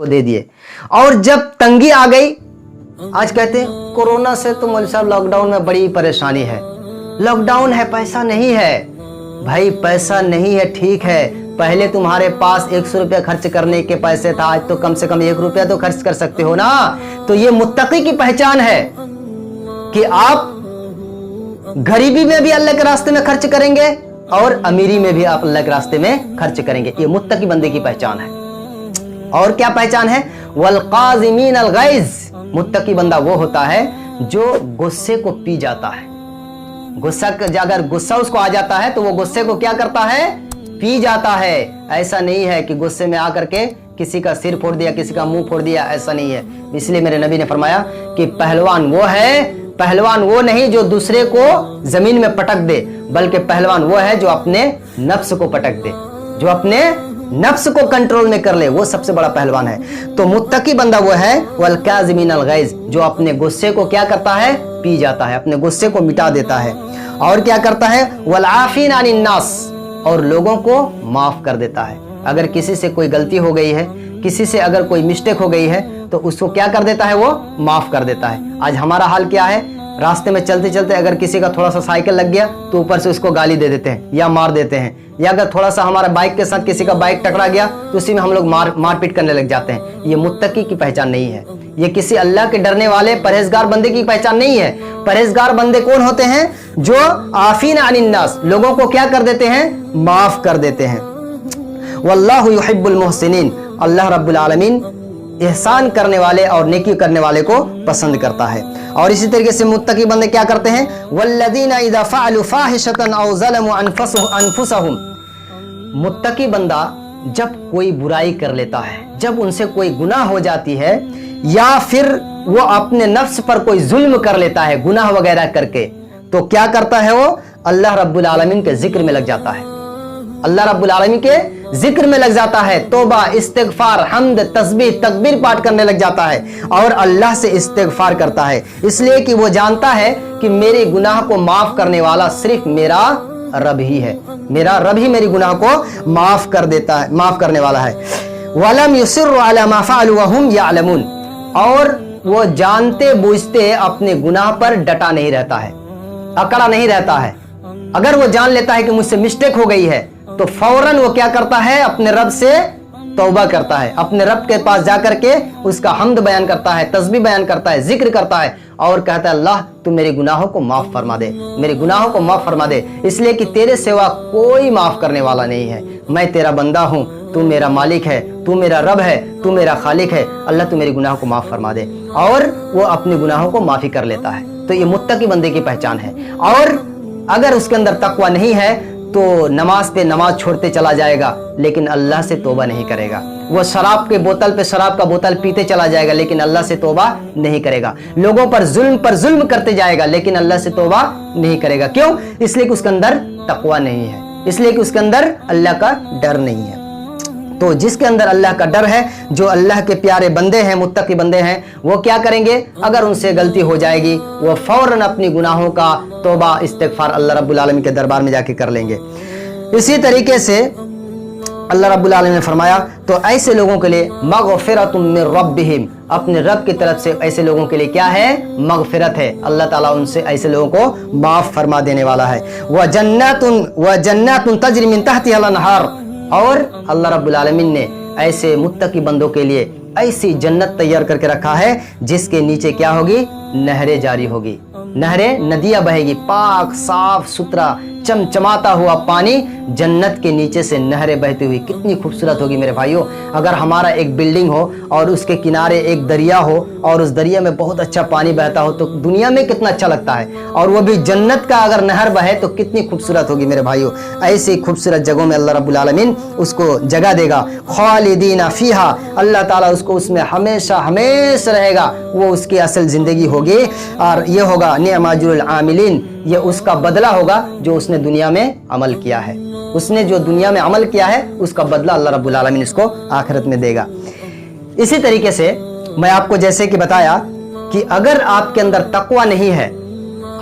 को दे दिए। और जब तंगी आ गई, आज कहते हैं कोरोना से तो मौलवी साहब लॉकडाउन में बड़ी परेशानी है, लॉकडाउन है पैसा नहीं है। भाई पैसा नहीं है ठीक है, पहले तुम्हारे पास 100 रुपया खर्च करने के पैसे था, आज तो कम से कम 1 रुपया तो खर्च कर सकते हो ना। तो ये मुत्तकी की पहचान है कि आप गरीबी में भी अल्लाह के रास्ते में खर्च करेंगे और अमीरी में भी आप अल्लाह के रास्ते में खर्च करेंगे। ये मुत्तकी बंदे की पहचान है। और क्या पहचान है? वल काज़िमीन अल गैज़, मुत्तकी बंदा वो होता है जो गुस्से को पी जाता है। अगर गुस्सा उसको आ जाता है तो वो गुस्से को क्या करता है? पी जाता है। ऐसा नहीं है कि गुस्से में आकर के किसी का सिर फोड़ दिया, किसी का मुंह फोड़ दिया, ऐसा नहीं है। इसलिए मेरे नबी ने फरमाया कि पहलवान वो है, पहलवान वो नहीं जो दूसरे को जमीन में पटक दे, बल्कि पहलवान वो है जो अपने नफ्स को पटक दे, जो अपने नफ्स को कंट्रोल में कर ले, वो सबसे बड़ा पहलवान है। तो मुत्तकी बंदा वो है वल काज़िमीन अल गैज़, जो अपने गुस्से को क्या करता है? पी जाता है, अपने गुस्से को मिटा देता है। और क्या करता है? वल आफीन अनिन नास, और लोगों को माफ कर देता है। अगर किसी से कोई गलती हो गई है, किसी से अगर कोई मिस्टेक हो गई है, तो उसको क्या कर देता है? वो माफ कर देता है। आज हमारा हाल क्या है? रास्ते में चलते चलते अगर किसी का थोड़ा सा साइकिल लग गया तो ऊपर से उसको गाली दे देते हैं या मार देते हैं, या अगर थोड़ा सा हमारा बाइक के साथ किसी का बाइक टकरा गया तो उसी में हम लोग मारपीट करने लग जाते हैं। ये मुत्तकी की पहचान नहीं है, ये किसी अल्लाह के डरने वाले परहेजगार बंदे की पहचान नहीं है। परहेजगार बंदे कौन होते हैं? जो आफीन अनिन नास, लोगों को क्या कर देते हैं? माफ कर देते हैं। वल्लाहु युहिब्बुल मुहसिनीन, अल्लाह रब्बुल आलमीन एहसान करने वाले और नेकी करने वाले को पसंद करता है। और इसी तरीके से मुत्तकी बंदे क्या करते हैं? वल्लज़ीना इज़ा फ़अलू फ़ाहिशतन औ ज़लमू अनफुसहुम, मुत्तकी बंदा जब कोई बुराई कर लेता है, जब उनसे कोई गुनाह हो जाती है, या फिर वो अपने नफ्स पर कोई जुल्म कर लेता है गुनाह वगैरह करके, तो क्या करता है? वो अल्लाह रब्बुल आलमीन के जिक्र में लग जाता है, अल्लाह रब्बुल आलमीन के जिक्र में लग जाता है। तौबा, इस्तिगफार, हम्द, तस्बीह, तकबीर पाठ करने लग जाता है और अल्लाह से इस्तिगफार करता है, इसलिए कि वो जानता है कि मेरे गुनाह को माफ करने वाला सिर्फ मेरा रब ही है, मेरा रब ही मेरी गुनाह को माफ कर देता है, माफ करने वाला है। वलम युसिर्रु अला मा फ़अलू व हुम यअलमून, और वो जानते बूझते अपने गुनाह पर डटा नहीं रहता है, अकड़ा नहीं रहता है। अगर वो जान लेता है कि मुझसे मिस्टेक हो गई है तो फौरन वो क्या करता है? अपने रब से तौबा करता है, अपने रब के पास जाकर के उसका हम्द बयान करता है, तस्बीह बयान करता है, जिक्र करता है और कहता है अल्लाह तू मेरे गुनाहों को माफ फरमा दे, मेरे गुनाहों को माफ फरमा दे, इसलिए कि तेरे सिवा कोई माफ करने वाला नहीं है। मैं तेरा बंदा हूँ, तू मेरा मालिक है, तू मेरा रब है, तू मेरा खालिक है, अल्लाह तू मेरे गुनाहों को माफ फरमा दे। और वो अपने गुनाहों को माफी कर लेता है। तो ये मुत्तकी बंदे की पहचान है। और अगर उसके अंदर तकवा नहीं है तो नमाज पे नमाज छोड़ते चला जाएगा लेकिन अल्लाह से तौबा नहीं करेगा। वो शराब के बोतल पे शराब का बोतल पीते चला जाएगा लेकिन अल्लाह से तौबा नहीं करेगा। लोगों पर जुल्म करते जाएगा लेकिन अल्लाह से तौबा नहीं करेगा। क्यों? इसलिए कि उसके अंदर तकवा नहीं है, इसलिए कि उसके अंदर अल्लाह का डर नहीं है। तो जिसके अंदर अल्लाह का डर है, जो अल्लाह के प्यारे बंदे हैं, मुत्तकी बंदे हैं, वो क्या करेंगे? अगर उनसे गलती हो जाएगी वो फौरन अपनी गुनाहों का तौबा इस्तिगफार अल्लाह रब्बुल आलमीन के दरबार में जाके कर लेंगे। इसी तरीके से अल्लाह रब्बुल आलमीन ने फरमाया तो ऐसे लोगों के लिए मग़फ़िरतुम मिन रब्बिहिम, अपने रब की तरफ से ऐसे लोगों के लिए क्या है? मग़फ़िरत है। अल्लाह ताला उनसे ऐसे लोगों को माफ फरमा देने वाला है। व जन्नातुन तजरी मिन तहतिहा अल-अनहार, और अल्लाह रब्बुल आलमीन ने ऐसे मुत्तकी बंदों के लिए ऐसी जन्नत तैयार करके रखा है जिसके नीचे क्या होगी? नहरें जारी होगी, नहरें, नदियां बहेगी, पाक साफ सुथरा चमचमाता हुआ पानी जन्नत के नीचे से नहरें बहती हुई। कितनी खूबसूरत होगी मेरे भाइयों। अगर हमारा एक बिल्डिंग हो और उसके किनारे एक दरिया हो और उस दरिया में बहुत अच्छा पानी बहता हो तो दुनिया में कितना अच्छा लगता है, और वो भी जन्नत का अगर नहर बहे तो कितनी खूबसूरत होगी मेरे भाइयों। ऐसी खूबसूरत जगहों में अल्लाह रब्बुल आलमीन उसको जगह देगा। खालिदीना फीहा, अल्लाह ताला उसको उसमें हमेशा हमेशा रहेगा, वो उसकी असल जिंदगी होगी और ये होगा निअमा अज्रुल आमिलीन, ये उसका बदला होगा जो उसने दुनिया में अमल किया है। उसने जो दुनिया में अमल किया है उसका बदला अल्लाह रब्बुल आलमीन इसको आखिरत में देगा। इसी तरीके से मैं आपको जैसे कि बताया कि अगर आपके अंदर तकवा नहीं है,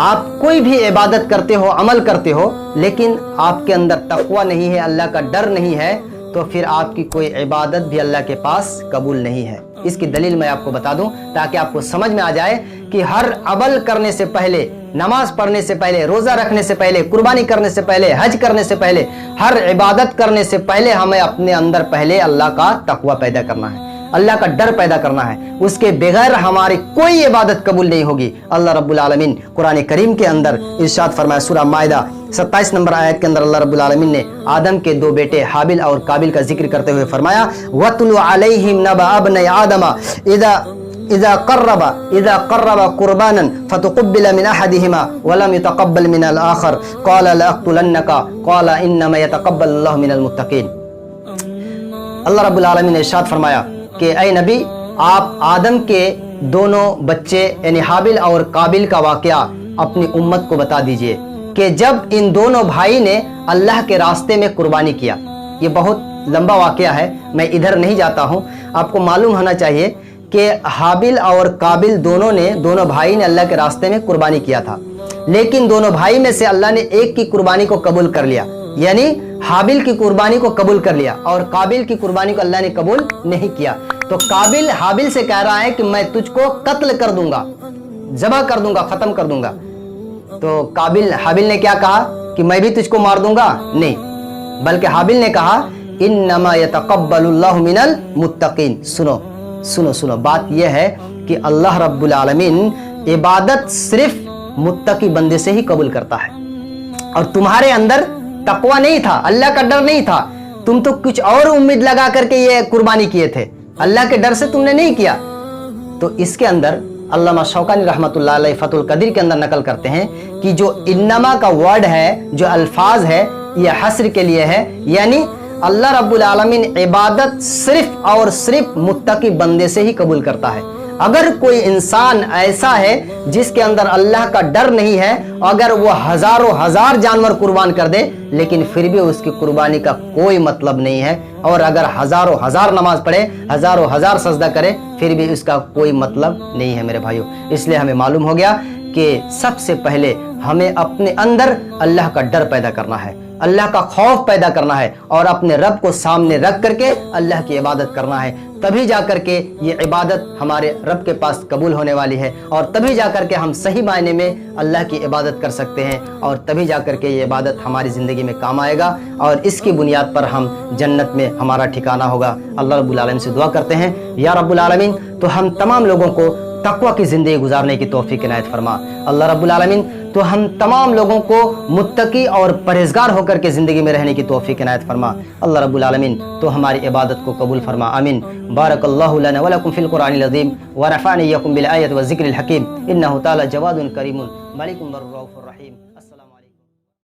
आप कोई भी इबादत करते हो, अमल करते हो, लेकिन आपके अंदर तकवा नहीं है, अल्लाह का डर नहीं है, تو پھر آپ کی کوئی عبادت بھی اللہ کے پاس قبول نہیں ہے۔ اس کی دلیل میں آپ کو بتا دوں تاکہ آپ کو سمجھ میں آ جائے کہ ہر عمل کرنے سے پہلے، نماز پڑھنے سے پہلے، روزہ رکھنے سے پہلے، قربانی کرنے سے پہلے، حج کرنے سے پہلے، ہر عبادت کرنے سے پہلے ہمیں اپنے اندر پہلے اللہ کا تقوی پیدا کرنا ہے، اللہ کا ڈر پیدا کرنا ہے۔ اس کے بغیر ہماری کوئی عبادت قبول نہیں ہوگی۔ اللہ رب العالمین قرآن کریم کے اندر ارشاد فرمایا، سورہ مائدہ 27 نمبر آیت کے اندر اللہ رب العالمین نے آدم کے دو بیٹے حابل اور قابل کا ذکر کرتے ہوئے فرمایا، وَاتْلُ عَلَيْهِمْ نَبَأَ ابْنَيْ آدَمَ إذا قرب قربانا فتقبل من أحدهما ولم يتقبل من الآخر قال لأقتلنك قال إنما يتقبل الله من المتقين۔ اللہ رب العالمین نے ارشاد فرمایا کہ اے نبی، آپ آدم کے دونوں بچے یعنی حابل اور قابل کا واقعہ اپنی امت کو بتا دیجئے کہ جب ان دونوں بھائی نے اللہ کے راستے میں قربانی کیا۔ یہ بہت لمبا واقعہ ہے، میں ادھر نہیں جاتا ہوں۔ آپ کو معلوم ہونا چاہیے کہ حابل اور قابل دونوں بھائی نے اللہ کے راستے میں قربانی کیا تھا، لیکن دونوں بھائی میں سے اللہ نے ایک کی قربانی کو قبول کر لیا، یعنی حابل کی قربانی کو قبول کر لیا اور قابل کی قربانی کو اللہ نے قبول نہیں کیا۔ تو قابل حابل سے کہہ رہا ہے کہ میں تجھ کو قتل کر دوں گا، ذبح کر دوں گا، ختم کر دوں گا۔ تو حابل نے کیا کہا کہ میں بھی تجھ کو مار دوں گا؟ نہیں، بلکہ حابل نے کہا انما یتقبل اللہ من المتقین۔ سنو بات یہ ہے کہ اللہ رب العالمین عبادت صرف متقی بندے سے ہی قبول کرتا ہے، اور تمہارے اندر تقوی نہیں تھا، اللہ کا ڈر نہیں تھا، تم تو کچھ اور امید لگا کر کے یہ قربانی کیے تھے، اللہ کے ڈر سے تم نے نہیں کیا۔ تو اس کے اندر علامہ شوکانی رحمۃ اللہ علیہ فتح القدیر کے اندر نقل کرتے ہیں کہ جو انما کا ورڈ ہے، جو الفاظ ہے، یہ حصر کے لیے ہے، یعنی اللہ رب العالمین عبادت صرف اور صرف متقی بندے سے ہی قبول کرتا ہے۔ اگر کوئی انسان ایسا ہے جس کے اندر اللہ کا ڈر نہیں ہے، اگر وہ ہزاروں ہزار جانور قربان کر دے لیکن پھر بھی اس کی قربانی کا کوئی مطلب نہیں ہے، اور اگر ہزاروں ہزار نماز پڑھے، ہزاروں ہزار سجدہ کرے، پھر بھی اس کا کوئی مطلب نہیں ہے میرے بھائیوں۔ اس لیے ہمیں معلوم ہو گیا کہ سب سے پہلے ہمیں اپنے اندر اللہ کا ڈر پیدا کرنا ہے، اللہ کا خوف پیدا کرنا ہے، اور اپنے رب کو سامنے رکھ کر کے اللہ کی عبادت کرنا ہے۔ تبھی جا کر کے یہ عبادت ہمارے رب کے پاس قبول ہونے والی ہے، اور تبھی جا کر کے ہم صحیح معنی میں اللہ کی عبادت کر سکتے ہیں، اور تبھی جا کر کے یہ عبادت ہماری زندگی میں کام آئے گا، اور اس کی بنیاد پر ہم جنت میں ہمارا ٹھکانہ ہوگا۔ اللہ رب العالمین سے دعا کرتے ہیں، یا رب العالمین تو ہم تمام لوگوں کو تقوی کی زندگی گزارنے کی توفیق عنایت فرما۔ اللہ رب العالمین تو ہم تمام لوگوں کو متقی اور پرہیزگار ہو کر کے زندگی میں رہنے کی توفیق عنایت فرما۔ اللہ رب العالمین تو ہماری عبادت کو قبول فرما، آمین۔ بارک اللہ لنا ولکم فی القرآن العظیم ونفعنی ایاکم بالآیات والذکر الحکیم، انہ تعالی جواد کریم ملک بر الرؤوف الرحیم۔ السلام